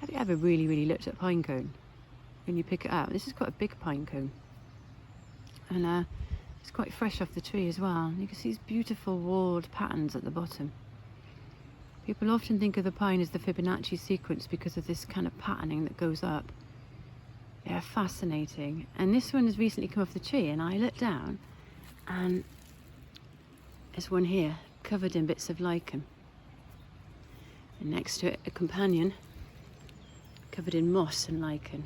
Have you ever really looked at a pine cone when you pick it up? This is quite a big pine cone, and it's quite fresh off the tree as well. You can see these beautiful walled patterns at the bottom. People often think of the pine as the Fibonacci sequence because of this kind of patterning that goes up. They're fascinating. And this one has recently come off the tree, and I looked down and there's one here covered in bits of lichen. And next to it, a companion covered in moss and lichen.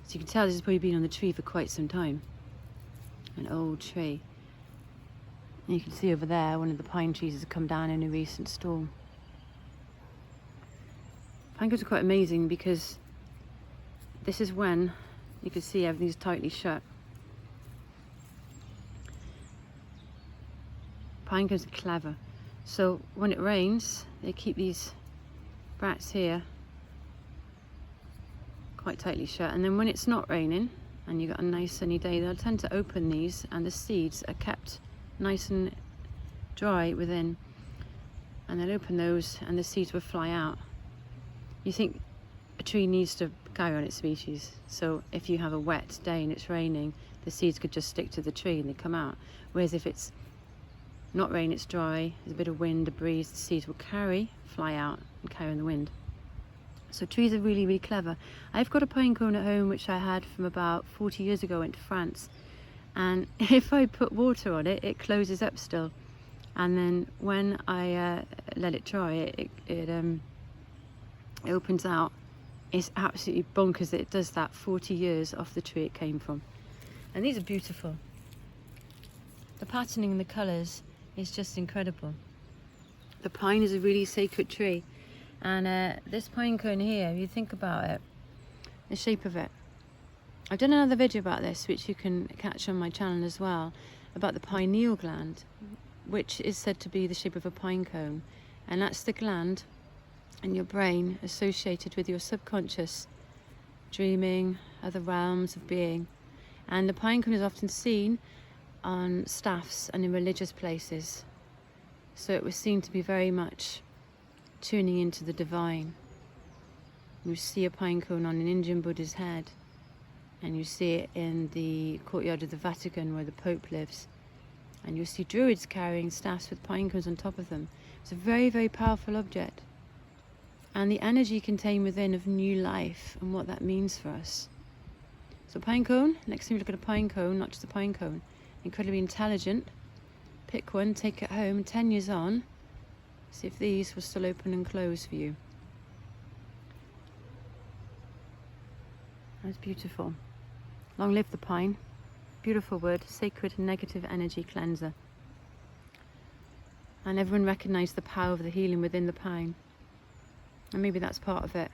So you can tell this has probably been on the tree for quite some time. An old tree. And you can see over there, one of the pine trees has come down in a recent storm. Pine cones are quite amazing because this is when you can see everything's tightly shut. Pine cones are clever. So when it rains, they keep these bracts here quite tightly shut. And then when it's not raining and you've got a nice sunny day, they'll tend to open these and the seeds are kept nice and dry within. And they'll open those and the seeds will fly out. You think a tree needs to carry on its species, so if you have a wet day and it's raining, the seeds could just stick to the tree and they come out. Whereas if it's not rain, it's dry, there's a bit of wind, a breeze, the seeds will fly out and carry on the wind. So trees are really clever. I've got a pine cone at home which I had from about 40 years ago. I went to France, and if I put water on it, it closes up still. And then when I let it dry, it opens out. It's absolutely bonkers that it does that 40 years off the tree it came from. And these are beautiful. The patterning and the colours is just incredible. The pine is a really sacred tree, and this pine cone here, if you think about it, the shape of it. I've done another video about this which you can catch on my channel as well, about the pineal gland, which is said to be the shape of a pine cone, and that's the gland in your brain associated with your subconscious, dreaming, other realms of being. And the pine cone is often seen on staffs and in religious places, so it was seen to be very much tuning into the divine. You see a pine cone on an Indian Buddha's head, and you see it in the courtyard of the Vatican where the Pope lives, and you see druids carrying staffs with pine cones on top of them. It's a very powerful object, and the energy contained within of new life and what that means for us. So pine cone, next time you look at a pine cone, not just a pine cone, incredibly intelligent, pick one, take it home, 10 years on, see if these will still open and close for you. That's beautiful. Long live the pine. Beautiful wood, sacred and negative energy cleanser. And everyone recognised the power of the healing within the pine. And maybe that's part of it,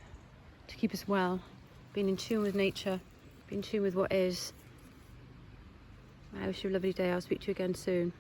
to keep us well, being in tune with nature, being in tune with what is. I wish you a lovely day. I'll speak to you again soon.